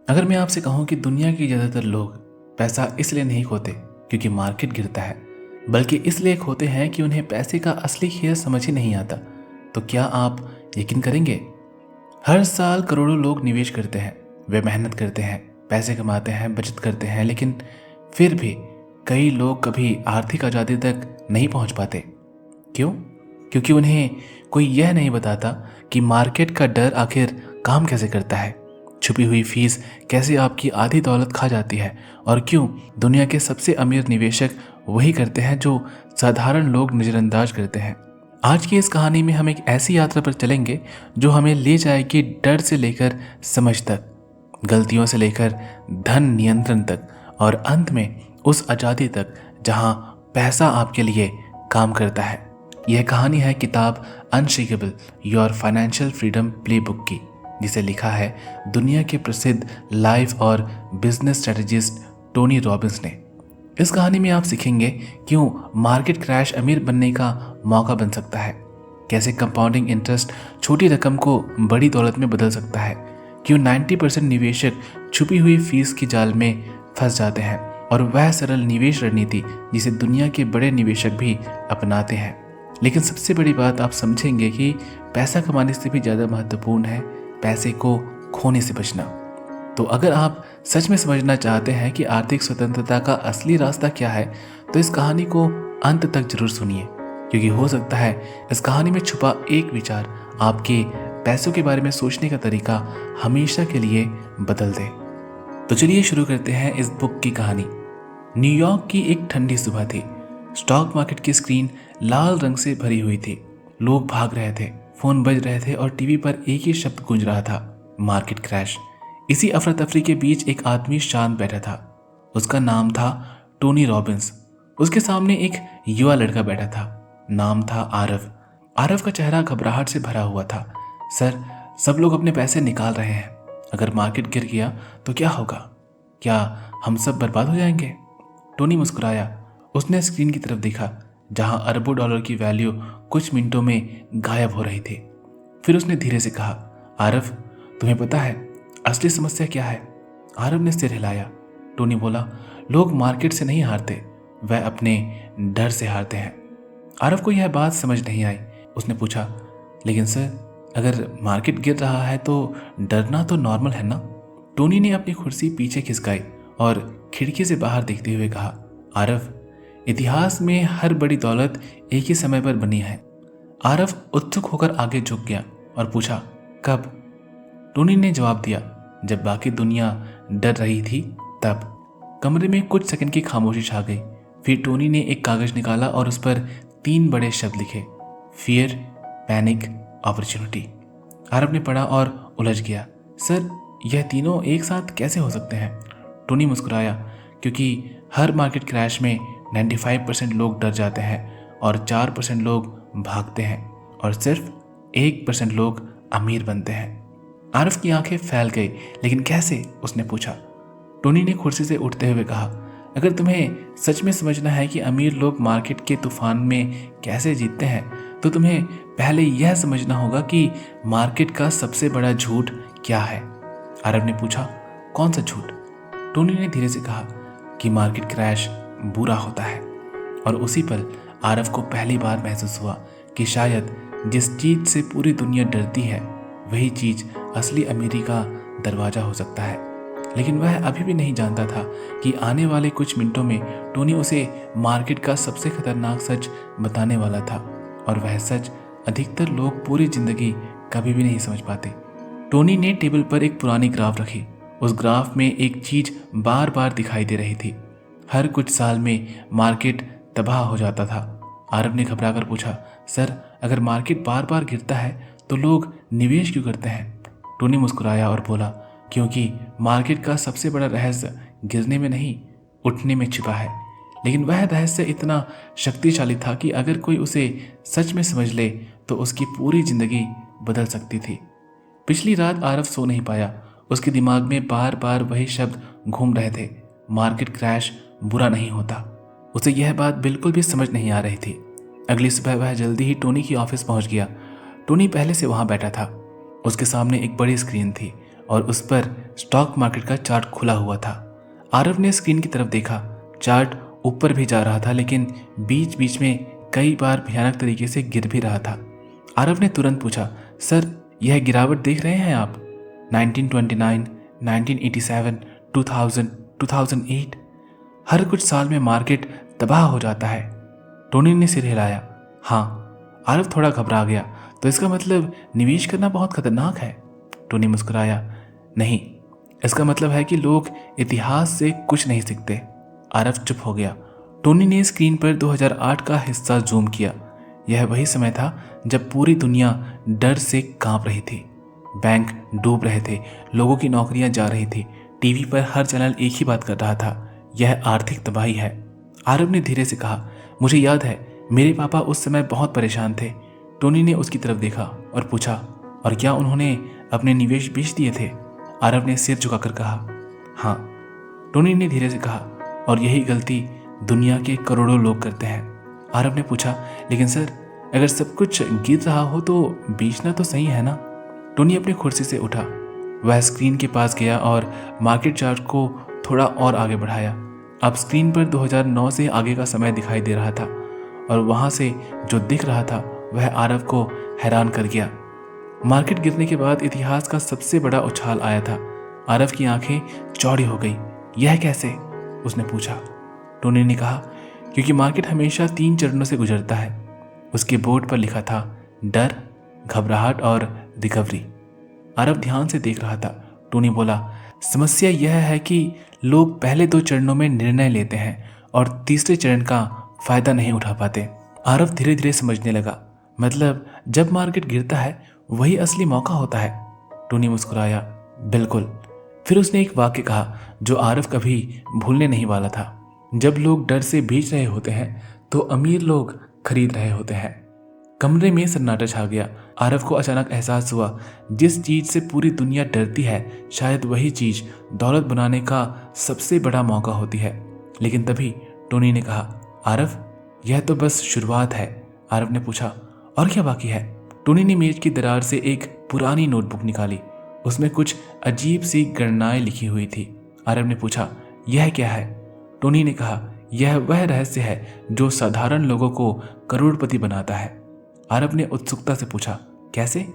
अगर मैं आपसे कहूं कि दुनिया के ज़्यादातर लोग पैसा इसलिए नहीं खोते क्योंकि मार्केट गिरता है, बल्कि इसलिए खोते हैं कि उन्हें पैसे का असली खेल समझ ही नहीं आता, तो क्या आप यकीन करेंगे? हर साल करोड़ों लोग निवेश करते हैं, वे मेहनत करते हैं, पैसे कमाते हैं, बचत करते हैं, लेकिन फिर भी कई लोग कभी आर्थिक आज़ादी तक नहीं पहुंच पाते। क्यों? क्योंकि उन्हें कोई यह नहीं बताता कि मार्केट का डर आखिर काम कैसे करता है, छुपी हुई फीस कैसे आपकी आधी दौलत खा जाती है, और क्यों दुनिया के सबसे अमीर निवेशक वही करते हैं जो साधारण लोग नज़रअंदाज करते हैं। आज की इस कहानी में हम एक ऐसी यात्रा पर चलेंगे जो हमें ले जाएगी डर से लेकर समझ तक, गलतियों से लेकर धन नियंत्रण तक, और अंत में उस आज़ादी तक जहां पैसा आपके लिए काम करता है। यह कहानी है किताब unshakeable your financial freedom playbook की, जिसे लिखा है दुनिया के प्रसिद्ध लाइफ और बिजनेस स्ट्रेटजिस्ट टोनी रॉबिन्स ने। इस कहानी में आप सीखेंगे क्यों मार्केट क्रैश अमीर बनने का मौका बन सकता है, कैसे कंपाउंडिंग इंटरेस्ट छोटी रकम को बड़ी दौलत में बदल सकता है, क्यों 90% निवेशक छुपी हुई फीस की जाल में फंस जाते हैं, और वह सरल निवेश रणनीति जिसे दुनिया के बड़े निवेशक भी अपनाते हैं। लेकिन सबसे बड़ी बात आप समझेंगे कि पैसा कमाने से भी ज़्यादा महत्वपूर्ण है पैसे को खोने से बचना। तो अगर आप सच में समझना चाहते हैं कि आर्थिक स्वतंत्रता का असली रास्ता क्या है, तो इस कहानी को अंत तक जरूर सुनिए, क्योंकि हो सकता है इस कहानी में छुपा एक विचार आपके पैसों के बारे में सोचने का तरीका हमेशा के लिए बदल दे। तो चलिए शुरू करते हैं इस बुक की कहानी। न्यूयॉर्क की एक ठंडी सुबह थी। स्टॉक मार्केट की स्क्रीन लाल रंग से भरी हुई थी। लोग भाग रहे थे, फोन बज रहे थे और टीवी पर एक ही शब्द गूंज रहा था, मार्केट क्रैश। इसी अफरा तफरी के बीच एक आदमी शांत बैठा था। उसका नाम था टोनी रॉबिन्स। उसके सामने एक युवा लड़का बैठा था, नाम था आरव। आरव का चेहरा घबराहट से भरा हुआ था। सर, सब लोग अपने पैसे निकाल रहे हैं। अगर मार्केट गिर गया तो क्या होगा? क्या हम सब बर्बाद हो जाएंगे? टोनी मुस्कुराया। उसने स्क्रीन की तरफ देखा जहां अरबों डॉलर की वैल्यू कुछ मिनटों में गायब हो रही थी। फिर उसने धीरे से कहा, आरव, तुम्हें पता है असली समस्या क्या है? आरव ने सिर हिलाया। टोनी बोला, लोग मार्केट से नहीं हारते, वह अपने डर से हारते हैं। आरव को यह बात समझ नहीं आई। उसने पूछा, लेकिन सर, अगर मार्केट गिर रहा है तो डरना तो नॉर्मल है ना? टोनी ने अपनी कुर्सी पीछे खिसकाई और खिड़की से बाहर देखते हुए कहा, आरव, इतिहास में हर बड़ी दौलत एक ही समय पर बनी है। आरव उत्सुक होकर आगे झुक गया और पूछा, कब? टोनी ने जवाब दिया, जब बाकी दुनिया डर रही थी तब। कमरे में कुछ सेकंड की खामोशी छा गई। फिर टोनी ने एक कागज निकाला और उस पर 3 बड़े शब्द लिखे, फियर, पैनिक, अपॉर्चुनिटी। आरव ने पढ़ा और उलझ गया। सर, यह तीनों एक साथ कैसे हो सकते हैं? टोनी मुस्कुराया, क्योंकि हर मार्केट क्रैश में 95% लोग डर जाते हैं और 4% लोग भागते हैं और सिर्फ 1% लोग अमीर बनते हैं। आरव की आंखें फैल गई। लेकिन कैसे? उसने पूछा। टोनी ने कुर्सी से उठते हुए कहा, अगर तुम्हें सच में समझना है कि अमीर लोग मार्केट के तूफान में कैसे जीतते हैं, तो तुम्हें पहले यह समझना होगा कि मार्केट का सबसे बड़ा झूठ क्या है। आरव ने पूछा, कौन सा झूठ? टोनी ने धीरे से कहा कि मार्केट क्रैश बुरा होता है। और उसी पल आरव को पहली बार महसूस हुआ कि शायद जिस चीज से पूरी दुनिया डरती है वही चीज असली अमीरी का दरवाजा हो सकता है। लेकिन वह अभी भी नहीं जानता था कि आने वाले कुछ मिनटों में टोनी उसे मार्केट का सबसे खतरनाक सच बताने वाला था, और वह सच अधिकतर लोग पूरी जिंदगी कभी भी नहीं समझ पाते। टोनी ने टेबल पर एक पुरानी ग्राफ रखी। उस ग्राफ में एक चीज बार बार दिखाई दे रही थी, हर कुछ साल में मार्केट तबाह हो जाता था। आरव ने घबराकर पूछा, सर, अगर मार्केट बार बार गिरता है तो लोग निवेश क्यों करते हैं? टोनी मुस्कुराया और बोला, क्योंकि मार्केट का सबसे बड़ा रहस्य गिरने में नहीं, उठने में छिपा है। लेकिन वह रहस्य इतना शक्तिशाली था कि अगर कोई उसे सच में समझ ले तो उसकी पूरी जिंदगी बदल सकती थी। पिछली रात आरव सो नहीं पाया। उसके दिमाग में बार बार वही शब्द घूम रहे थे, मार्केट क्रैश बुरा नहीं होता। उसे यह बात बिल्कुल भी समझ नहीं आ रही थी। अगली सुबह वह जल्दी ही टोनी की ऑफिस पहुंच गया। टोनी पहले से वहां बैठा था। उसके सामने एक बड़ी स्क्रीन थी और उस पर स्टॉक मार्केट का चार्ट खुला हुआ था। आरव ने स्क्रीन की तरफ देखा। चार्ट ऊपर भी जा रहा था, लेकिन बीच बीच में कई बार भयानक तरीके से गिर भी रहा था। आरव ने तुरंत पूछा, सर यह गिरावट देख रहे हैं आप? 1929, 1987, 2000, 2008, हर कुछ साल में मार्केट तबाह हो जाता है। टोनी ने सिर हिलाया। हाँ। आरव थोड़ा घबरा गया। तो इसका मतलब निवेश करना बहुत खतरनाक है? टोनी मुस्कुराया। नहीं, इसका मतलब है कि लोग इतिहास से कुछ नहीं सीखते। आरव चुप हो गया। टोनी ने स्क्रीन पर 2008 का हिस्सा जूम किया। यह वही समय था जब पूरी दुनिया डर से कांप रही थी। बैंक डूब रहे थे, लोगों की नौकरियां जा रही थी, टीवी पर हर चैनल एक ही बात कर रहा था, यह आर्थिक तबाही है। आरव ने धीरे से कहा, मुझे याद है मेरे पापा उस समय बहुत परेशान थे। टोनी ने उसकी तरफ देखा और पूछा, और क्या उन्होंने अपने निवेश बेच दिए थे? आरव ने सिर झुकाकर कहा, हाँ। टोनी ने धीरे से कहा, और यही गलती दुनिया के करोड़ों लोग करते हैं। आरव ने पूछा, लेकिन सर अगर सब कुछ गिर रहा हो तो बेचना तो सही है ना? टोनी अपनी कुर्सी से उठा। वह स्क्रीन के पास गया और मार्केट चार्ट को थोड़ा और आगे बढ़ाया। अब स्क्रीन पर 2009 से आगे का समय दिखाई दे रहा था, और वहां से जो दिख रहा था वह आरव को हैरान कर गया। मार्केट गिरने के बाद इतिहास का सबसे बड़ा उछाल आया था। आरव की आंखें चौड़ी हो गई। यह कैसे? उसने पूछा। टोनी ने कहा, क्योंकि मार्केट हमेशा 3 चरणों से गुजरता है। उसके बोर्ड पर लिखा था, डर, घबराहट और रिकवरी। आरव ध्यान से देख रहा था। टोनी बोला, समस्या यह है कि लोग पहले 2 चरणों में निर्णय लेते हैं और तीसरे चरण का फायदा नहीं उठा पाते। आरव धीरे धीरे समझने लगा, मतलब जब मार्केट गिरता है वही असली मौका होता है। टोनी मुस्कुराया। बिल्कुल। फिर उसने एक वाक्य कहा जो आरव कभी भूलने नहीं वाला था, जब लोग डर से बेच रहे होते हैं तो अमीर लोग खरीद रहे होते हैं। कमरे में सन्नाटा छा गया। आरव को अचानक एहसास हुआ, जिस चीज से पूरी दुनिया डरती है शायद वही चीज दौलत बनाने का सबसे बड़ा मौका होती है। लेकिन तभी टोनी ने कहा, आरव यह तो बस शुरुआत है। आरव ने पूछा, और क्या बाकी है? टोनी ने मेज की दरार से एक पुरानी नोटबुक निकाली। उसमें कुछ अजीब सी गणनाएं लिखी हुई थी। आरव ने पूछा, यह क्या है? टोनी ने कहा, यह वह रहस्य है जो साधारण लोगों को करोड़पति बनाता है। आरव ने उत्सुकता से पूछा, कैसे?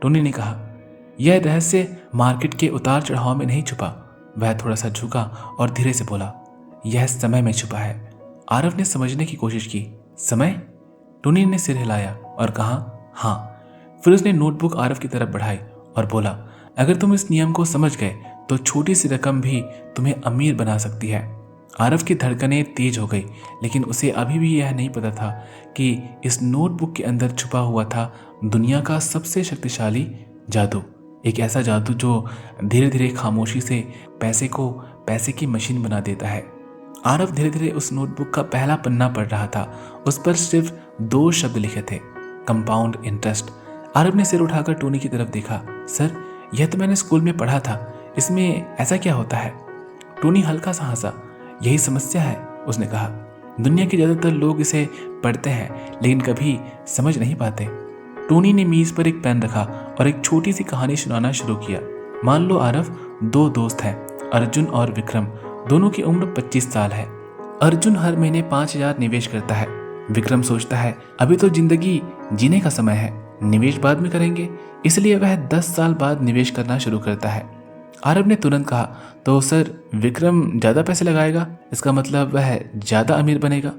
टोनी ने कहा, यह रहस्य मार्केट के उतार चढ़ाव में नहीं छुपा। वह थोड़ा सा झुका और धीरे से बोला, यह समय में छुपा है। आरव ने समझने की कोशिश की। समय? टोनी ने सिर हिलाया और कहा, हाँ। फिर उसने नोटबुक आरव की तरफ बढ़ाई और बोला, अगर तुम इस नियम को समझ गए तो छोटी सी रकम भी तुम्हें अमीर बना सकती है। आरव की धड़कनें तेज हो गई, लेकिन उसे अभी भी यह नहीं पता था कि इस नोटबुक के अंदर छुपा हुआ था दुनिया का सबसे शक्तिशाली जादू। एक ऐसा जादू जो धीरे धीरे खामोशी से पैसे को पैसे की मशीन बना देता है। आरव धीरे धीरे उस नोटबुक का पहला पन्ना पढ़ रहा था। उस पर सिर्फ 2 शब्द लिखे थे, कंपाउंड इंटरेस्ट। आरव ने सिर उठाकर टोनी की तरफ देखा। सर, यह तो मैंने स्कूल में पढ़ा था, इसमें ऐसा क्या होता है? टोनी हल्का सा हंसा। यही समस्या है, उसने कहा। दुनिया के ज्यादातर लोग इसे पढ़ते हैं लेकिन कभी समझ नहीं पाते। टोनी ने मेज पर एक पेन रखा और एक छोटी सी कहानी सुनाना शुरू किया। मान लो आरव 2 दोस्त हैं, अर्जुन और विक्रम। दोनों की उम्र 25 साल है। अर्जुन हर महीने 5,000 निवेश करता है। विक्रम सोचता है अभी तो जिंदगी जीने का समय है, निवेश बाद में करेंगे, इसलिए वह 10 साल बाद निवेश करना शुरू करता है। आरव ने तुरंत कहा, तो सर विक्रम ज्यादा पैसे लगाएगा, इसका मतलब वह ज्यादा अमीर बनेगा?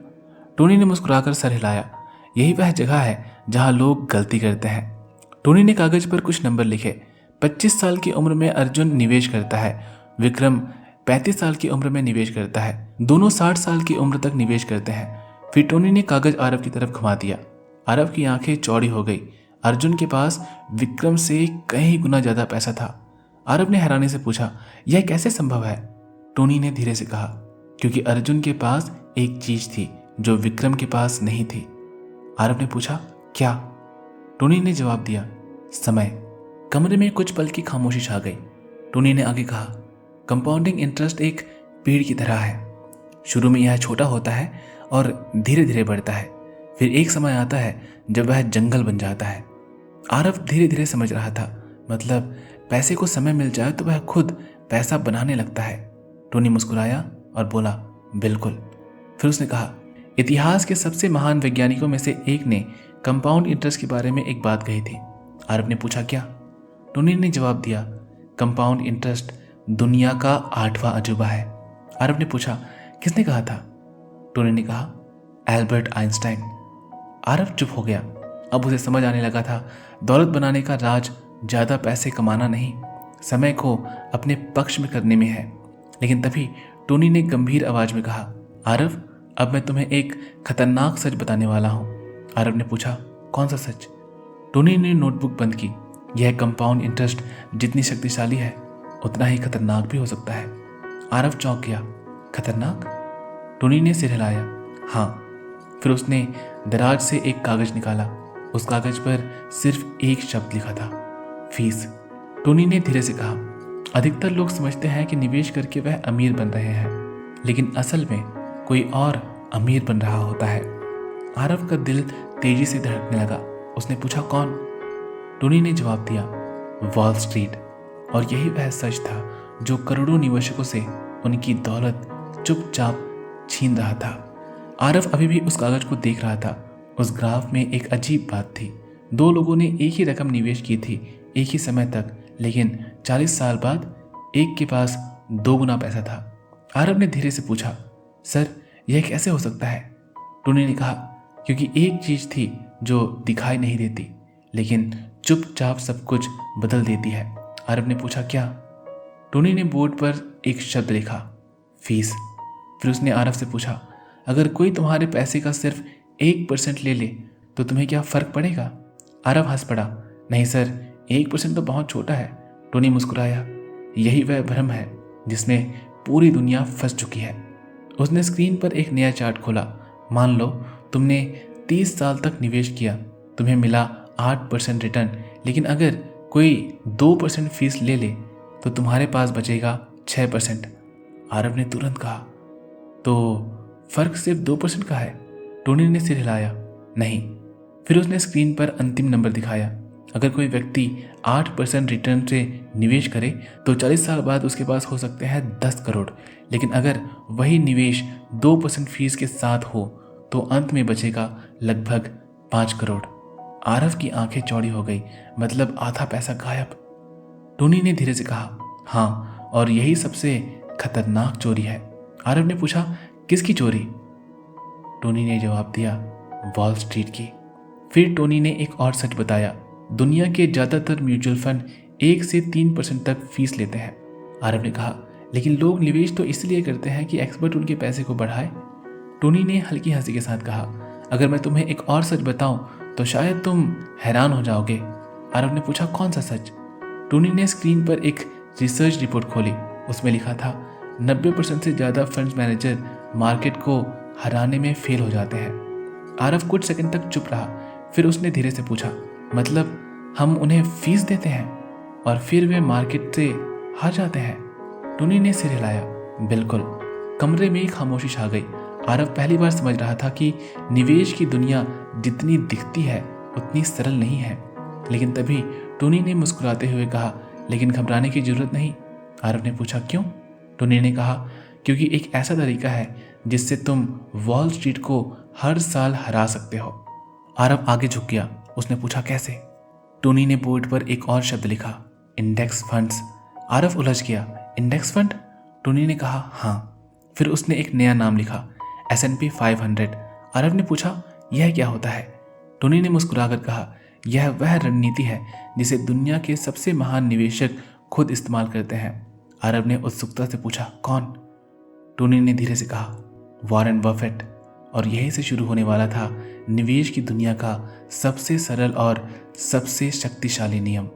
टोनी ने मुस्कुराकर सर हिलाया। यही वह जगह है जहां लोग गलती करते हैं। टोनी ने कागज पर कुछ नंबर लिखे। 25 साल की उम्र में अर्जुन निवेश करता है, विक्रम 35 साल की उम्र में निवेश करता है, दोनों 60 साल की उम्र तक निवेश करते हैं। फिर टोनी ने कागज आरव की तरफ घुमा दिया। आरव की आंखें चौड़ी हो गई। अर्जुन के पास विक्रम से कई गुना ज्यादा पैसा था। आरव ने हैरानी से पूछा, यह कैसे संभव है? टोनी ने धीरे से कहा, क्योंकि अर्जुन के पास एक चीज थी जो विक्रम के पास नहीं थी। आरव ने पूछा, क्या? टोनी ने जवाब दिया, समय। कमरे में कुछ पल की खामोशी छा गई। टोनी ने आगे कहा, कंपाउंडिंग इंटरेस्ट एक पेड़ की तरह है। शुरू में यह छोटा होता है और धीरे धीरे बढ़ता है, फिर एक समय आता है जब वह जंगल बन जाता है। आरव धीरे धीरे समझ रहा था, मतलब पैसे को समय मिल जाए तो वह खुद पैसा बनाने लगता है। टोनी मुस्कुराया और बोला, बिल्कुल। फिर उसने कहा, इतिहास के सबसे महान वैज्ञानिकों में से एक ने कंपाउंड इंटरेस्ट के बारे में एक बात कही थी। आरव ने पूछा, क्या? टोनी ने जवाब दिया, कंपाउंड इंटरेस्ट दुनिया का 8वां अजूबा है। आरव ने पूछा, किसने कहा था? टोनी ने कहा, एल्बर्ट आइंस्टाइन। आरव चुप हो गया। अब उसे समझ आने लगा था दौलत बनाने का राज ज़्यादा पैसे कमाना नहीं, समय को अपने पक्ष में करने में है। लेकिन तभी टोनी ने गंभीर आवाज में कहा, आरव, अब मैं तुम्हें एक खतरनाक सच बताने वाला हूँ। आरव ने पूछा, कौन सा सच? टोनी ने नोटबुक बंद की। यह कंपाउंड इंटरेस्ट जितनी शक्तिशाली है उतना ही खतरनाक भी हो सकता है। आरव चौंक गया। खतरनाक? टोनी ने सिर हिलाया। हाँ। फिर उसने दराज से एक कागज निकाला। उस कागज पर सिर्फ एक शब्द लिखा था, फीस। टोनी ने धीरे से कहा, अधिकतर लोग समझते हैं कि निवेश करके वह अमीर बन रहे हैं, लेकिन असल में कोई और अमीर बन रहा होता है। आरव का दिल तेजी से धड़कने लगा। उसने पूछा, कौन? टोनी ने जवाब दिया, वॉल स्ट्रीट। और यही वह सच था जो करोड़ों निवेशकों से उनकी दौलत चुपचाप छीन रहा था। आरव अभी भी उस कागज को देख रहा था। उस ग्राफ में एक अजीब बात थी। दो लोगों ने एक ही रकम निवेश की थी, एक ही समय तक, लेकिन 40 साल बाद एक के पास 2 गुना पैसा था। आरव ने धीरे से पूछा, सर, यह कैसे हो सकता है? टोनी ने कहा, क्योंकि एक चीज थी जो दिखाई नहीं देती, लेकिन चुपचाप सब कुछ बदल देती है। आरव ने पूछा, क्या? टोनी ने बोर्ड पर एक शब्द लिखा, फीस। फिर उसने आरव से पूछा, अगर कोई तुम्हारे पैसे का सिर्फ 1% ले ले तो तुम्हें क्या फर्क पड़ेगा? आरव हंस पड़ा। नहीं सर, 1% तो बहुत छोटा है। टोनी मुस्कुराया। यही वह भ्रम है जिसमें पूरी दुनिया फंस चुकी है। उसने स्क्रीन पर एक नया चार्ट खोला। मान लो तुमने 30 साल तक निवेश किया, तुम्हें मिला 8% रिटर्न, लेकिन अगर कोई 2% फीस ले ले तो तुम्हारे पास बचेगा 6%। आरव ने तुरंत कहा, तो फर्क सिर्फ 2% का है? टोनी ने सिर हिलाया। नहीं। फिर उसने स्क्रीन पर अंतिम नंबर दिखाया। अगर कोई व्यक्ति 8% रिटर्न से निवेश करे तो 40 साल बाद उसके पास हो सकते हैं 10 करोड़, लेकिन अगर वही निवेश 2% फीस के साथ हो तो अंत में बचेगा लगभग 5 करोड़। आरव की आंखें चौड़ी हो गई। मतलब आधा पैसा गायब। टोनी ने धीरे से कहा, हाँ, और यही सबसे खतरनाक चोरी है। आरव ने पूछा, किसकी चोरी? टोनी ने जवाब दिया, वॉल स्ट्रीट की। फिर टोनी ने एक और सच बताया, दुनिया के ज्यादातर म्यूचुअल फंड 1 से 3% तक फीस लेते हैं। आरव ने कहा, लेकिन लोग निवेश तो इसलिए करते हैं कि एक्सपर्ट उनके पैसे को बढ़ाए। टोनी ने हल्की हंसी के साथ कहा, अगर मैं तुम्हें एक और सच बताऊं तो शायद तुम हैरान हो जाओगे। आरव ने पूछा, कौन सा सच? टोनी ने स्क्रीन पर एक रिसर्च रिपोर्ट खोली। उसमें लिखा था, 90% से ज़्यादा फंड्स मैनेजर मार्केट को हराने में फेल हो जाते हैं। आरव कुछ सेकंड तक चुप रहा। फिर उसने धीरे से पूछा, मतलब हम उन्हें फीस देते हैं और फिर वे मार्केट से हार जाते हैं? टोनी ने सिर हिलाया। बिल्कुल। कमरे में खामोशी छा गई। आरव पहली बार समझ रहा था कि निवेश की दुनिया जितनी दिखती है उतनी सरल नहीं है। लेकिन तभी टोनी ने मुस्कुराते हुए कहा, लेकिन घबराने की जरूरत नहीं। आरव ने पूछा, क्यों? टोनी ने कहा, क्योंकि एक ऐसा तरीका है जिससे तुम वॉल स्ट्रीट को हर साल हरा सकते हो। आरव आगे झुक गया। उसने पूछा, कैसे? टोनी ने बोर्ड पर एक और शब्द लिखा, इंडेक्स फंड्स। आरव उलझ गया। Index fund? टोनी ने कहा, हाँ। फिर उसने एक नया नाम लिखा, S&P 500। आरव ने पूछा, यह क्या होता है? टोनी ने मुस्कुराकर कहा, यह वह रणनीति है जिसे दुनिया के सबसे महान निवेशक खुद इस्तेमाल करते हैं। आरव ने उत्सुकता से पूछा, कौन? टोनी ने धीरे से कहा, वॉरेन बफेट। और यही से शुरू होने वाला था निवेश की दुनिया का सबसे सरल और सबसे शक्तिशाली नियम।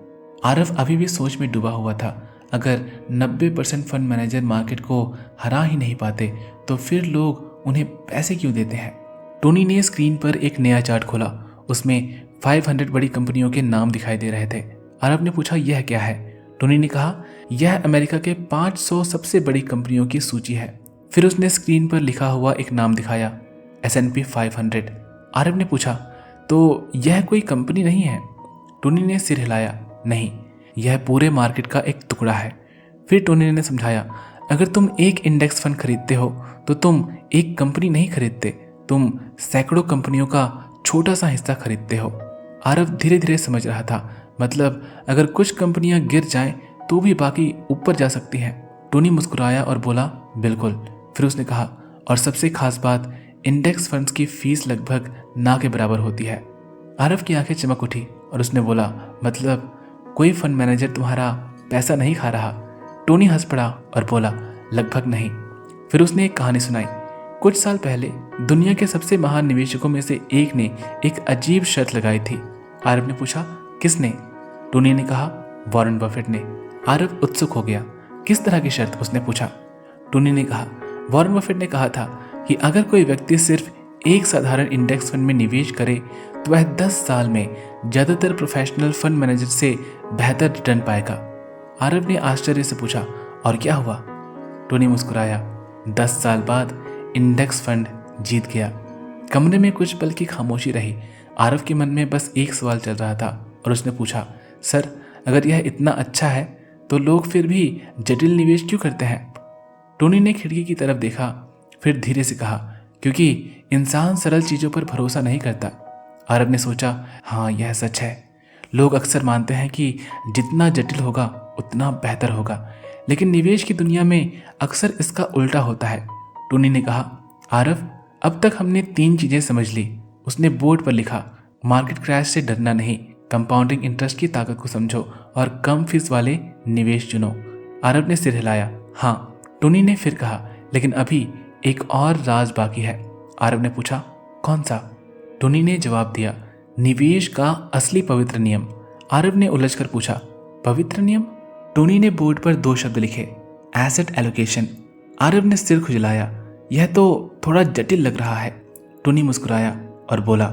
आरव अभी भी सोच में डूबा हुआ था। अगर 90% फंड मैनेजर मार्केट को हरा ही नहीं पाते तो फिर लोग उन्हें पैसे क्यों देते हैं? टोनी ने स्क्रीन पर एक नया चार्ट खोला। उसमें 500 बड़ी कंपनियों के नाम दिखाई दे रहे थे। आरव ने पूछा, यह क्या है? टोनी ने कहा, यह अमेरिका के 500 सबसे बड़ी कंपनियों की सूची है। फिर उसने स्क्रीन पर लिखा हुआ एक नाम दिखाया, S&P 500। आरव ने पूछा, तो यह कोई कंपनी नहीं है? टोनी ने सिर हिलाया, नहीं, यह पूरे मार्केट का एक टुकड़ा है। फिर टोनी ने समझाया, अगर तुम एक इंडेक्स फंड खरीदते हो तो तुम एक कंपनी नहीं खरीदते, तुम सैकड़ों कंपनियों का छोटा सा हिस्सा खरीदते हो। आरव धीरे धीरे समझ रहा था, मतलब अगर कुछ कंपनियां गिर जाएं तो भी बाकी ऊपर जा सकती हैं। टोनी मुस्कुराया और बोला, बिल्कुल। फिर उसने कहा, और सबसे खास बात, इंडेक्स फंड्स की फीस लगभग ना के बराबर होती है। आरव की आंखें चमक उठी और उसने बोला, मतलब कोई फंड मैनेजर तुम्हारा पैसा नहीं खा रहा? टोनी हंस पड़ा और बोला, लगभग नहीं। फिर उसने एक कहानी सुनाई। कुछ साल पहले दुनिया के सबसे महान निवेशकों में से एक ने एक अजीब शर्त लगाई थी। आरव ने पूछा, किसने? टोनी ने कहा, वॉरेन बफेट ने। आरव उत्सुक हो गया। किस तरह की शर्त? उसने पूछा। टोनी ने कहा, वॉरेन बफेट ने कहा था कि अगर कोई व्यक्ति सिर्फ एक साधारण इंडेक्स फंड में निवेश करे तो वह 10 साल में ज्यादातर प्रोफेशनल फंड मैनेजर से बेहतर रिटर्न पाएगा। आरव ने आश्चर्य से पूछा, और क्या हुआ? टोनी मुस्कुराया। 10 साल बाद इंडेक्स फंड जीत गया। कमरे में कुछ पल की खामोशी रही। आरव के मन में बस एक सवाल चल रहा था और उसने पूछा, सर, अगर यह इतना अच्छा है तो लोग फिर भी जटिल निवेश क्यों करते हैं? टोनी ने खिड़की की तरफ देखा, फिर धीरे से कहा, क्योंकि इंसान सरल चीज़ों पर भरोसा नहीं करता। आरव ने सोचा, हाँ, यह सच है। लोग अक्सर मानते हैं कि जितना जटिल होगा उतना बेहतर होगा, लेकिन निवेश की दुनिया में अक्सर इसका उल्टा होता है। टोनी ने कहा, आरव, अब तक हमने 3 चीज़ें समझ ली। उसने बोर्ड पर लिखा, मार्केट क्रैश से डरना नहीं, कंपाउंडिंग इंटरेस्ट की ताकत को समझो और कम फीस वाले निवेश चुनो। आरव ने सिर हिलाया। हाँ। टोनी ने फिर कहा, लेकिन अभी एक और राज बाकी है। आरव ने पूछा, कौन सा? टोनी ने जवाब दिया, निवेश का असली पवित्र नियम। आरव ने उलझकर पूछा, पवित्र नियम? टोनी ने बोर्ड पर 2 शब्द लिखे, एसेट एलोकेशन। आरव ने सिर खुजलाया, यह तो थोड़ा जटिल लग रहा है। टोनी मुस्कुराया और बोला,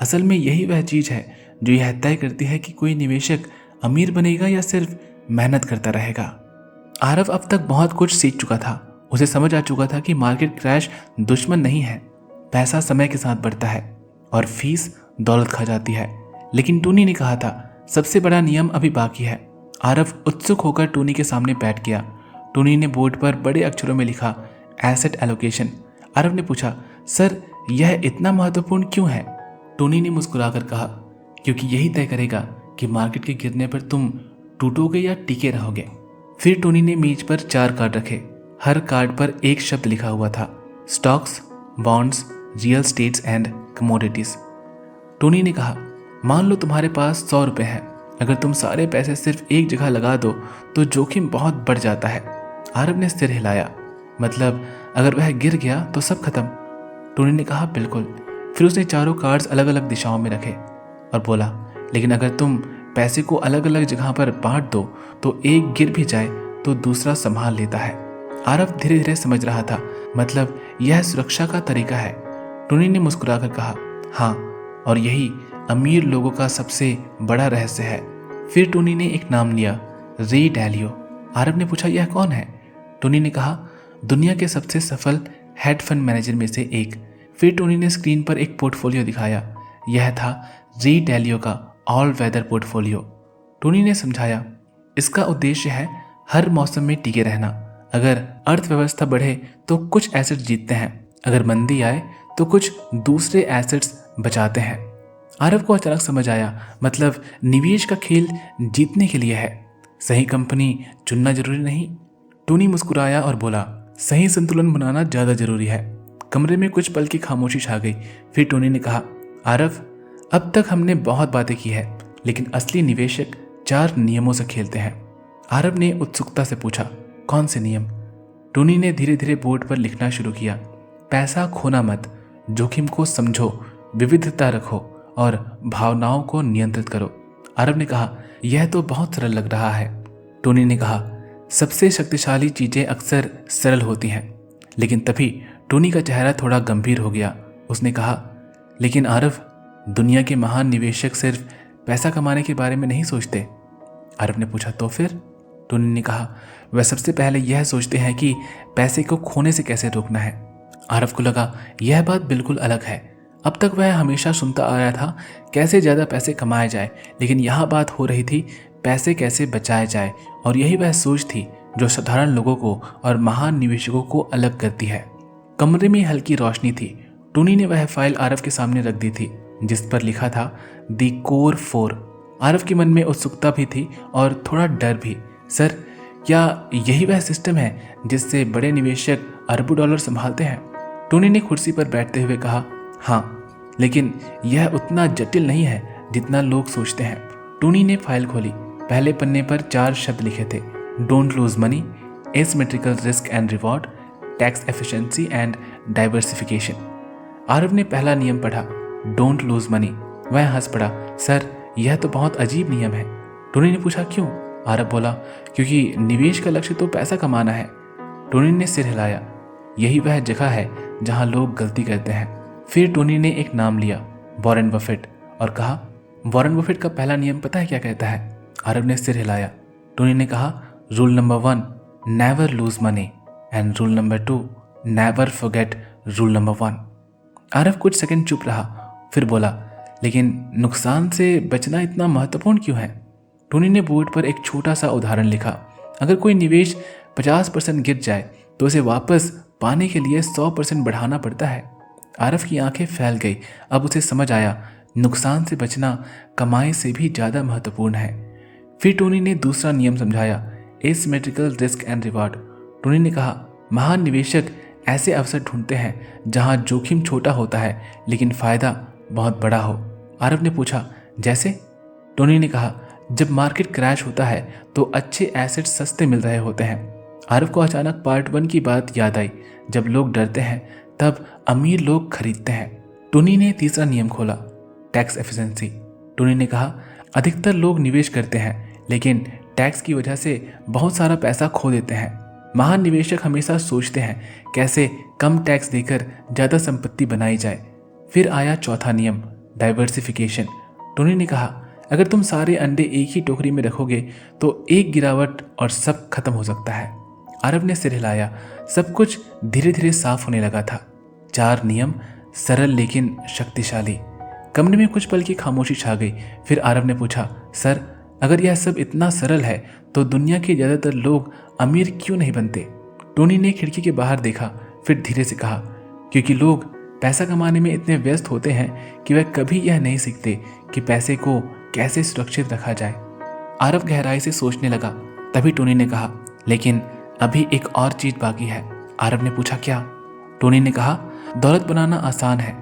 असल में यही वह चीज़ है जो यह तय करती है कि कोई निवेशक अमीर बनेगा या सिर्फ मेहनत करता रहेगा। आरव अब तक बहुत कुछ सीख चुका था। उसे समझ आ चुका था कि मार्केट क्रैश दुश्मन नहीं है। पैसा समय के साथ बढ़ता है और फीस दौलत खा जाती है। लेकिन टोनी ने कहा था, सबसे बड़ा नियम अभी बाकी है। आरव उत्सुक होकर टोनी के सामने बैठ गया। टोनी ने बोर्ड पर बड़े अक्षरों में लिखा, एसेट एलोकेशन। आरव ने पूछा, सर, यह इतना महत्वपूर्ण क्यों है? टोनी ने मुस्कुराकर कहा, क्योंकि यही तय करेगा कि मार्केट के गिरने पर तुम टूटोगे या टिके रहोगे। फिर टोनी ने मेज पर 4 कार्ड रखे। हर कार्ड पर एक शब्द लिखा हुआ था, stocks, bonds, real states and commodities. Tony ने कहा, मान लो तुम्हारे पास 100 रुपये हैं। अगर तुम सारे पैसे सिर्फ एक जगह लगा दो तो जोखिम बहुत बढ़ जाता है। आरव ने सिर हिलाया, मतलब अगर वह गिर गया तो सब खत्म? टोनी ने कहा, बिल्कुल। फिर उसने चारों कार्ड्स अलग अलग दिशाओं में रखे और बोला, लेकिन अगर तुम पैसे को अलग अलग जगह पर बांट दो तो एक गिर भी जाए तो दूसरा संभाल लेता है। आरव धीरे धीरे समझ रहा था, मतलब यह सुरक्षा का तरीका है। टोनी ने मुस्कुराकर कहा, हाँ, और यही अमीर लोगों का सबसे बड़ा रहस्य है। फिर टोनी ने एक नाम लिया, रे डैलियो। आरव ने पूछा, यह कौन है? टोनी ने कहा, दुनिया के सबसे सफल हेड फंड मैनेजर में से एक। फिर टोनी ने स्क्रीन पर एक पोर्टफोलियो दिखाया। यह था रे डैलियो का ऑल वेदर पोर्टफोलियो। टोनी ने समझाया, इसका उद्देश्य है हर मौसम में टिके रहना। अगर अर्थव्यवस्था बढ़े तो कुछ एसेट्स जीतते हैं, अगर मंदी आए तो कुछ दूसरे एसेट्स बचाते हैं। आरव को अचानक समझ आया, मतलब निवेश का खेल जीतने के लिए है, सही कंपनी चुनना जरूरी नहीं। टोनी मुस्कुराया और बोला, सही संतुलन बनाना ज़्यादा जरूरी है। कमरे में कुछ पल की खामोशी छा गई। फिर टोनी ने कहा, आरव, अब तक हमने बहुत बातें की है, लेकिन असली निवेशक 4 नियमों से खेलते हैं। आरव ने उत्सुकता से पूछा, कौन से नियम? टोनी ने धीरे धीरे बोर्ड पर लिखना शुरू किया, पैसा खोना मत, जोखिम को समझो, विविधता रखो और भावनाओं को नियंत्रित करो। आरव ने कहा, यह तो बहुत सरल लग रहा है। टोनी ने कहा, सबसे शक्तिशाली चीजें अक्सर सरल होती हैं। लेकिन तभी टोनी का चेहरा थोड़ा गंभीर हो गया। उसने कहा, लेकिन आरव, दुनिया के महान निवेशक सिर्फ पैसा कमाने के बारे में नहीं सोचते। आरव ने पूछा, तो फिर? टोनी ने कहा, वह सबसे पहले यह सोचते हैं कि पैसे को खोने से कैसे रोकना है। आरव को लगा यह बात बिल्कुल अलग है। अब तक वह हमेशा सुनता आया था कैसे ज़्यादा पैसे कमाए जाए, लेकिन यहाँ बात हो रही थी पैसे कैसे बचाए जाए, और यही वह सोच थी जो साधारण लोगों को और महान निवेशकों को अलग करती है। कमरे में हल्की रोशनी थी। टोनी ने वह फाइल आरव के सामने रख दी थी जिस पर लिखा था दी कोर 4। आरव के मन में उत्सुकता भी थी और थोड़ा डर भी। सर, क्या यही वह सिस्टम है जिससे बड़े निवेशक अरबों डॉलर संभालते हैं? टोनी ने कुर्सी पर बैठते हुए कहा, हाँ, लेकिन यह उतना जटिल नहीं है जितना लोग सोचते हैं। टोनी ने फाइल खोली। पहले पन्ने पर 4 शब्द लिखे थे, don't lose money, asymmetrical risk and reward, tax efficiency and diversification. Aarav ने पहला नियम पढ़ा, डोंट लूज मनी। वह हंस पड़ा। सर, यह तो बहुत अजीब नियम है। टोनी ने पूछा, क्यों? आरव बोला, क्योंकि निवेश का लक्ष्य तो पैसा कमाना है। टोनी ने सिर हिलाया। यही वह जगह है जहां लोग गलती करते हैं। फिर टोनी ने एक नाम लिया, वॉरेन बफेट, और कहा, वॉरेन बफेट का पहला नियम पता है क्या कहता है? आरव ने सिर हिलाया। टोनी ने कहा, rule number 1, never lose money, and rule number 2, never forget rule number 1। Aarav कुछ सेकंड चुप रहा, फिर बोला, लेकिन नुकसान से बचना इतना महत्वपूर्ण क्यों है? टोनी ने बोर्ड पर एक छोटा सा उदाहरण लिखा। अगर कोई निवेश 50% गिर जाए तो उसे वापस पाने के लिए 100% बढ़ाना पड़ता है। आरव की आंखें फैल गई। अब उसे समझ आया, नुकसान से बचना कमाई से भी ज़्यादा महत्वपूर्ण है। फिर टोनी ने दूसरा नियम समझाया, asymmetrical risk and reward. Tony ने कहा, महान निवेशक ऐसे अवसर ढूंढते हैं जहां जोखिम छोटा होता है लेकिन फ़ायदा बहुत बड़ा हो। आरव ने पूछा, जैसे? टोनी ने कहा, जब मार्केट क्रैश होता है तो अच्छे एसेट्स सस्ते मिल रहे होते हैं। आरव को अचानक पार्ट 1 की बात याद आई, जब लोग डरते हैं तब अमीर लोग खरीदते हैं। टोनी ने तीसरा नियम खोला, टैक्स एफिशिएंसी। टोनी ने कहा, अधिकतर लोग निवेश करते हैं लेकिन टैक्स की वजह से बहुत सारा पैसा खो देते हैं। महान निवेशक हमेशा सोचते हैं कैसे कम टैक्स देकर ज़्यादा संपत्ति बनाई जाए। फिर आया चौथा नियम, डाइवर्सिफिकेशन। टोनी ने कहा, अगर तुम सारे अंडे एक ही टोकरी में रखोगे तो एक गिरावट और सब खत्म हो सकता है। आरव ने सिर हिलाया। सब कुछ धीरे धीरे साफ होने लगा था। 4 नियम, सरल लेकिन शक्तिशाली। कमरे में कुछ पल की खामोशी छा गई। फिर आरव ने पूछा, सर, अगर यह सब इतना सरल है तो दुनिया के ज़्यादातर लोग अमीर क्यों नहीं बनते? टोनी ने खिड़की के बाहर देखा, फिर धीरे से कहा, क्योंकि लोग पैसा कमाने में इतने व्यस्त होते हैं कि वह कभी यह नहीं सीखते कि पैसे को कैसे सुरक्षित रखा जाए। आरव गहराई से सोचने लगा। तभी टोनी ने कहा, लेकिन अभी एक और चीज बाकी है। आरव ने पूछा, क्या? टोनी ने कहा, दौलत बनाना आसान है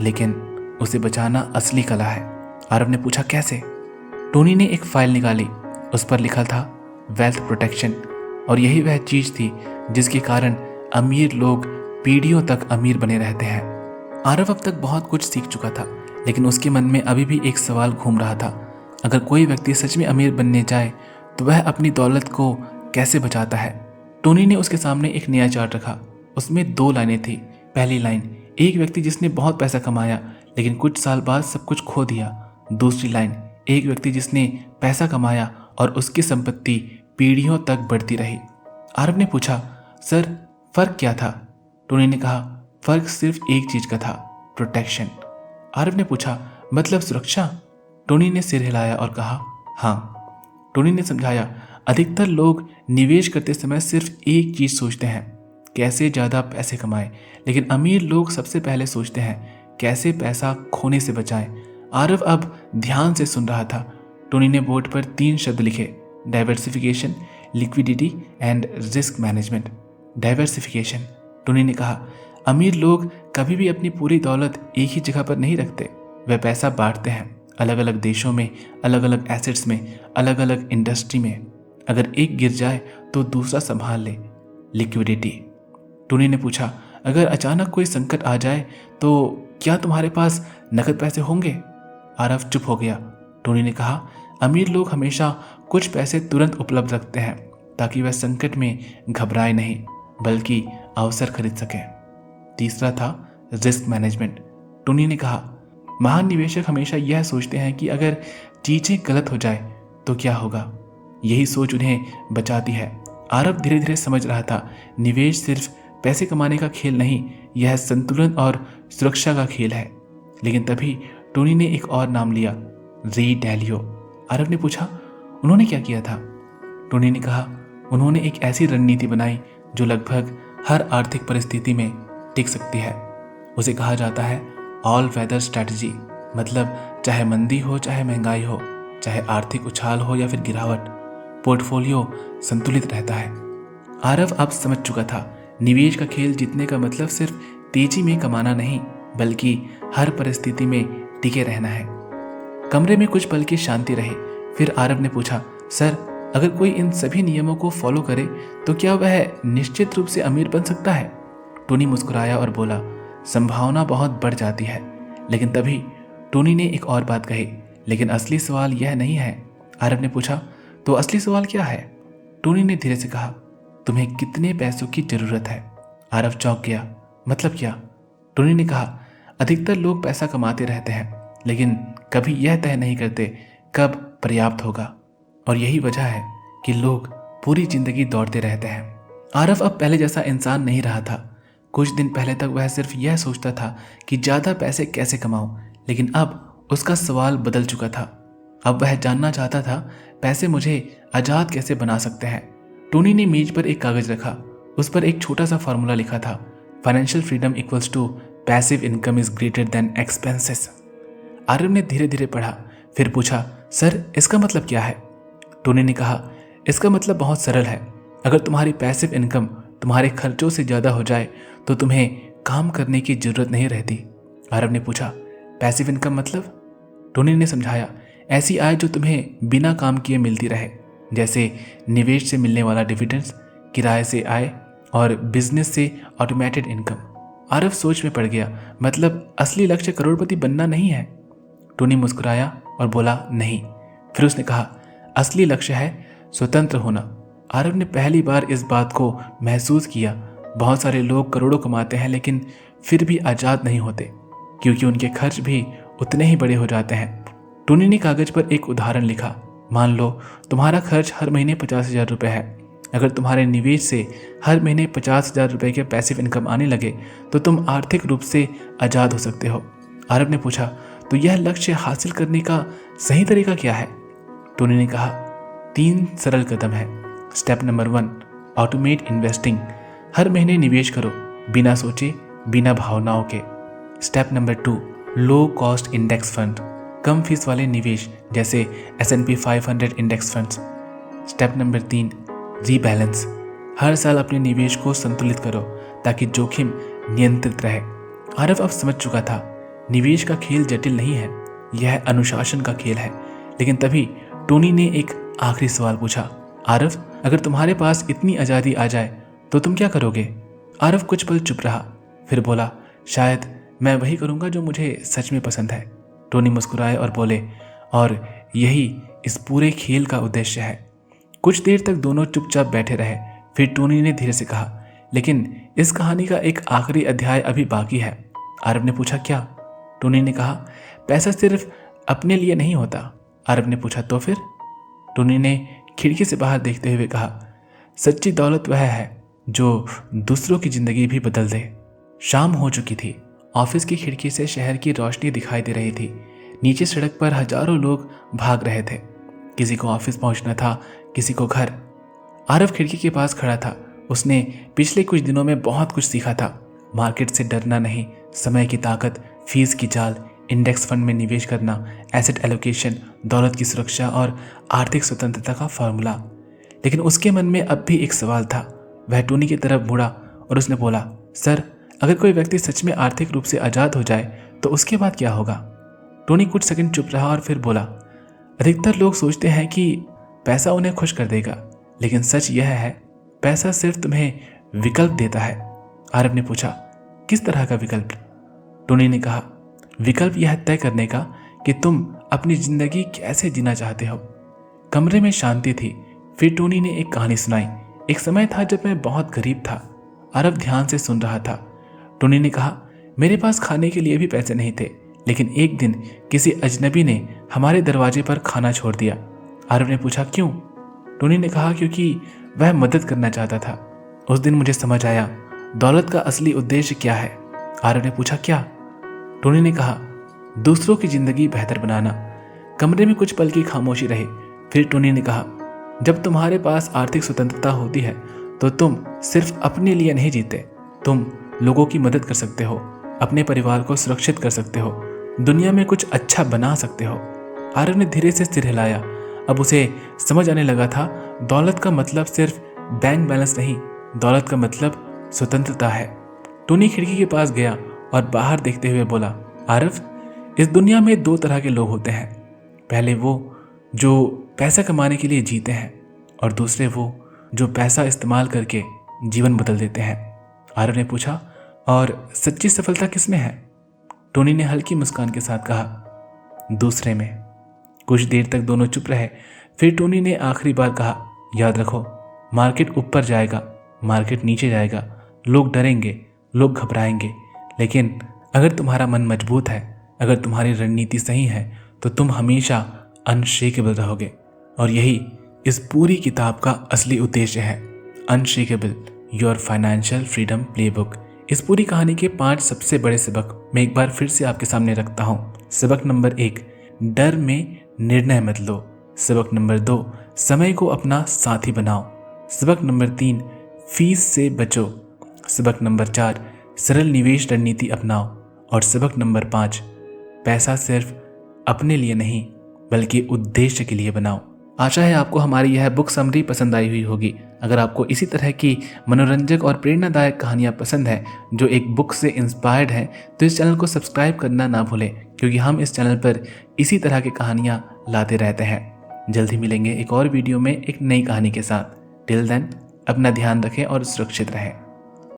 लेकिन उसे बचाना असली कला है। आरव ने पूछा, कैसे? टोनी ने एक फाइल निकाली। उस पर लिखा था वेल्थ प्रोटेक्शन, और यही वह चीज थी जिसके कारण अमीर लोग पीढ़ियों तक अमीर बने रहते हैं। आरव अब तक बहुत कुछ सीख चुका था लेकिन उसके मन में अभी भी एक सवाल घूम रहा था, अगर कोई व्यक्ति सच में अमीर बनने जाए तो वह अपनी दौलत को कैसे बचाता है? टोनी ने उसके सामने एक नया चार्ट रखा। उसमें 2 लाइनें थी। पहली लाइन, एक व्यक्ति जिसने बहुत पैसा कमाया लेकिन कुछ साल बाद सब कुछ खो दिया। दूसरी लाइन, एक व्यक्ति जिसने पैसा कमाया और उसकी संपत्ति पीढ़ियों तक बढ़ती रही। आरव ने पूछा, सर, फर्क क्या था? टोनी ने कहा, फर्क सिर्फ एक चीज का था, प्रोटेक्शन। आरव ने पूछा, मतलब सुरक्षा? टोनी ने सिर हिलाया और कहा, हाँ। टोनी ने समझाया, अधिकतर लोग निवेश करते समय सिर्फ एक चीज सोचते हैं, कैसे ज़्यादा पैसे कमाएं, लेकिन अमीर लोग सबसे पहले सोचते हैं कैसे पैसा खोने से बचाएं। आरव अब ध्यान से सुन रहा था। टोनी ने बोर्ड पर 3 शब्द लिखे, diversification, liquidity and risk management. Diversification, Tony ने कहा, अमीर लोग कभी भी अपनी पूरी दौलत एक ही जगह पर नहीं रखते। वे पैसा बांटते हैं, अलग अलग देशों में, अलग अलग एसेट्स में, अलग अलग इंडस्ट्री में। अगर एक गिर जाए तो दूसरा संभाल ले। लिक्विडिटी, टोनी ने पूछा, अगर अचानक कोई संकट आ जाए तो क्या तुम्हारे पास नकद पैसे होंगे? आरव चुप हो गया। टोनी ने कहा, अमीर लोग हमेशा कुछ पैसे तुरंत उपलब्ध रखते हैं ताकि वह संकट में घबराए नहीं बल्कि अवसर खरीद सके। तीसरा था रिस्क मैनेजमेंट। टोनी ने कहा, महान निवेशक हमेशा यह सोचते हैं कि अगर चीजें गलत हो जाए तो क्या होगा। यही सोच उन्हें बचाती है। आरव धीरे धीरे समझ रहा था, निवेश सिर्फ पैसे कमाने का खेल नहीं, यह संतुलन और सुरक्षा का खेल है। लेकिन तभी टोनी ने एक और नाम लिया, रे डैलियो। आरव ने पूछा, उन्होंने क्या किया था? टोनी ने कहा, उन्होंने एक ऐसी रणनीति बनाई जो लगभग हर आर्थिक परिस्थिति में टिक सकती है। उसे कहा जाता है ऑल वेदर स्ट्रैटेजी। मतलब चाहे मंदी हो, चाहे महंगाई हो, चाहे आर्थिक उछाल हो या फिर गिरावट, पोर्टफोलियो संतुलित रहता है। आरव अब समझ चुका था, निवेश का खेल जीतने का मतलब सिर्फ तेजी में कमाना नहीं, बल्कि हर परिस्थिति में टिके रहना है। कमरे में कुछ पल की शांति रही। फिर आरव ने पूछा, सर, अगर कोई इन सभी नियमों को फॉलो करे तो क्या वह निश्चित रूप से अमीर बन सकता है? टोनी मुस्कुराया और बोला, संभावना बहुत बढ़ जाती है। लेकिन तभी टोनी ने एक और बात कही, लेकिन असली सवाल यह नहीं है। आरव ने पूछा, तो असली सवाल क्या है? टोनी ने धीरे से कहा, तुम्हें कितने पैसों की जरूरत है? आरव चौंक गया, मतलब क्या? टोनी ने कहा, अधिकतर लोग पैसा कमाते रहते हैं, लेकिन कभी यह तय नहीं करते कब पर्याप्त होगा, और यही वजह है कि लोग पूरी जिंदगी दौड़ते रहते हैं। आरव अब पहले जैसा इंसान नहीं रहा था। कुछ दिन पहले तक वह सिर्फ यह सोचता था कि ज़्यादा पैसे कैसे कमाऊं, लेकिन अब उसका सवाल बदल चुका था। अब वह जानना चाहता था, पैसे मुझे आज़ाद कैसे बना सकते हैं। टोनी ने मेज पर एक कागज रखा, उस पर एक छोटा सा फॉर्मूला लिखा था, financial freedom equals to passive income is greater then expenses. Aarav ने धीरे धीरे पढ़ा, फिर पूछा, सर, इसका मतलब क्या है? टोनी ने कहा, इसका मतलब बहुत सरल है। अगर तुम्हारी पैसिव इनकम तुम्हारे खर्चों से ज़्यादा हो जाए तो तुम्हें काम करने की जरूरत नहीं रहती। आरव ने पूछा, पैसिव इनकम मतलब? टोनी ने समझाया, ऐसी आय जो तुम्हें बिना काम किए मिलती रहे, जैसे निवेश से मिलने वाला डिविडेंड्स, किराए से आय और बिजनेस से ऑटोमेटेड इनकम। आरव सोच में पड़ गया, मतलब असली लक्ष्य करोड़पति बनना नहीं है? टोनी मुस्कुराया और बोला, नहीं। फिर उसने कहा, असली लक्ष्य है स्वतंत्र होना। आरव ने पहली बार इस बात को महसूस किया। बहुत सारे लोग करोड़ों कमाते हैं लेकिन फिर भी आज़ाद नहीं होते, क्योंकि उनके खर्च भी उतने ही बड़े हो जाते हैं। टोनी ने कागज पर एक उदाहरण लिखा, मान लो तुम्हारा खर्च हर महीने 50,000 रुपये है। अगर तुम्हारे निवेश से हर महीने 50,000 रुपये के पैसिव इनकम आने लगे तो तुम आर्थिक रूप से आज़ाद हो सकते हो। आरव ने पूछा, तो यह लक्ष्य हासिल करने का सही तरीका क्या है? टोनी ने कहा, 3 सरल कदम है। Step number 1, automate investing. हर महीने निवेश करो, बिना सोचे, बिना भावनाओं के। Step number 2, low cost index fund. कम फीस वाले निवेश जैसे S&P 500 index funds. Step number 3, rebalance. हर साल अपने निवेश को संतुलित करो ताकि जोखिम नियंत्रित रहे। आरव अब समझ चुका था, निवेश का खेल जटिल नहीं है, यह अनुशासन का खेल है। लेकिन तभी टोनी ने एक आखिरी सवाल पूछा, आरव, अगर तुम्हारे पास इतनी आज़ादी आ जाए तो तुम क्या करोगे? आरव कुछ पल चुप रहा, फिर बोला, शायद मैं वही करूँगा जो मुझे सच में पसंद है। टोनी मुस्कुराए और बोले, और यही इस पूरे खेल का उद्देश्य है। कुछ देर तक दोनों चुपचाप बैठे रहे। फिर टोनी ने धीरे से कहा, लेकिन इस कहानी का एक आखिरी अध्याय अभी बाकी है। आरव ने पूछा, क्या? टोनी ने कहा, पैसा सिर्फ अपने लिए नहीं होता। आरव ने पूछा, तो फिर? टोनी ने खिड़की से बाहर देखते हुए कहा, सच्ची दौलत वह है जो दूसरों की जिंदगी भी बदल दे। शाम हो चुकी थी। ऑफिस की खिड़की से शहर की रोशनी दिखाई दे रही थी। नीचे सड़क पर हजारों लोग भाग रहे थे। किसी को ऑफिस पहुंचना था, किसी को घर। आरव खिड़की के पास खड़ा था। उसने पिछले कुछ दिनों में बहुत कुछ सीखा था। मार्केट से डरना नहीं, समय की ताकत, फीस की चाल, इंडेक्स फंड में निवेश करना, एसेट एलोकेशन, दौलत की सुरक्षा और आर्थिक स्वतंत्रता का फॉर्मूला। लेकिन उसके मन में अब भी एक सवाल था। वह टोनी की तरफ मुड़ा और उसने बोला, सर, अगर कोई व्यक्ति सच में आर्थिक रूप से आज़ाद हो जाए तो उसके बाद क्या होगा? टोनी कुछ सेकंड चुप रहा और फिर बोला, अधिकतर लोग सोचते हैं कि पैसा उन्हें खुश कर देगा, लेकिन सच यह है, पैसा सिर्फ तुम्हें विकल्प देता है। आरव ने पूछा, किस तरह का विकल्प? टोनी ने कहा, विकल्प यह तय करने का कि तुम अपनी जिंदगी कैसे जीना चाहते हो। कमरे में शांति थी। फिर टोनी ने एक कहानी सुनाई। एक समय था जब मैं बहुत गरीब था। आरव ध्यान से सुन रहा था। टोनी ने कहा, मेरे पास खाने के लिए भी पैसे नहीं थे, लेकिन एक दिन किसी अजनबी ने हमारे दरवाजे पर खाना छोड़ दिया। आरव ने पूछा, क्यों? टोनी ने कहा, क्योंकि वह मदद करना चाहता था। उस दिन मुझे समझ आया दौलत का असली उद्देश्य क्या है। आरव ने पूछा, क्या? टोनी ने कहा, दूसरों की जिंदगी बेहतर बनाना। कमरे में कुछ पल की खामोशी रही। फिर टोनी ने कहा, जब तुम्हारे पास आर्थिक स्वतंत्रता होती है तो तुम सिर्फ अपने लिए नहीं जीते, तुम लोगों की मदद कर सकते हो, अपने परिवार को सुरक्षित कर सकते हो, दुनिया में कुछ अच्छा बना सकते हो। आरव ने धीरे से सिर हिलाया। अब उसे समझ आने लगा था, दौलत का मतलब सिर्फ बैंक बैलेंस नहीं, दौलत का मतलब स्वतंत्रता है। टोनी खिड़की के पास गया और बाहर देखते हुए बोला, आरव, इस दुनिया में दो तरह के लोग होते हैं। पहले वो जो पैसा कमाने के लिए जीते हैं और दूसरे वो जो पैसा इस्तेमाल करके जीवन बदल देते हैं। आरव ने पूछा, और सच्ची सफलता किसमें है? टोनी ने हल्की मुस्कान के साथ कहा, दूसरे में। कुछ देर तक दोनों चुप रहे। फिर टोनी ने आखिरी बार कहा, याद रखो, मार्केट ऊपर जाएगा, मार्केट नीचे जाएगा, लोग डरेंगे, लोग घबराएंगे, लेकिन अगर तुम्हारा मन मजबूत है, अगर तुम्हारी रणनीति सही है, तो तुम हमेशा अनशेकेबल रहोगे। और यही इस पूरी किताब का असली उद्देश्य है, unshakeable your financial freedom playbook. इस पूरी कहानी के 5 सबसे बड़े सबक मैं एक बार फिर से आपके सामने रखता हूँ। सबक नंबर 1, डर में निर्णय मत लो। सबक नंबर 2, समय को अपना साथी बनाओ। सबक नंबर 3, फीस से बचो। सबक नंबर 4, सरल निवेश रणनीति अपनाओ। और सबक नंबर 5, पैसा सिर्फ अपने लिए नहीं बल्कि उद्देश्य के लिए बनाओ। आशा है आपको हमारी यह बुक समरी पसंद आई हुई होगी। अगर आपको इसी तरह की मनोरंजक और प्रेरणादायक कहानियाँ पसंद हैं जो एक बुक से इंस्पायर्ड हैं, तो इस चैनल को सब्सक्राइब करना ना भूलें, क्योंकि हम इस चैनल पर इसी तरह की कहानियाँ लाते रहते हैं। जल्द ही मिलेंगे एक और वीडियो में एक नई कहानी के साथ। टिल देन, अपना ध्यान रखें और सुरक्षित रहें।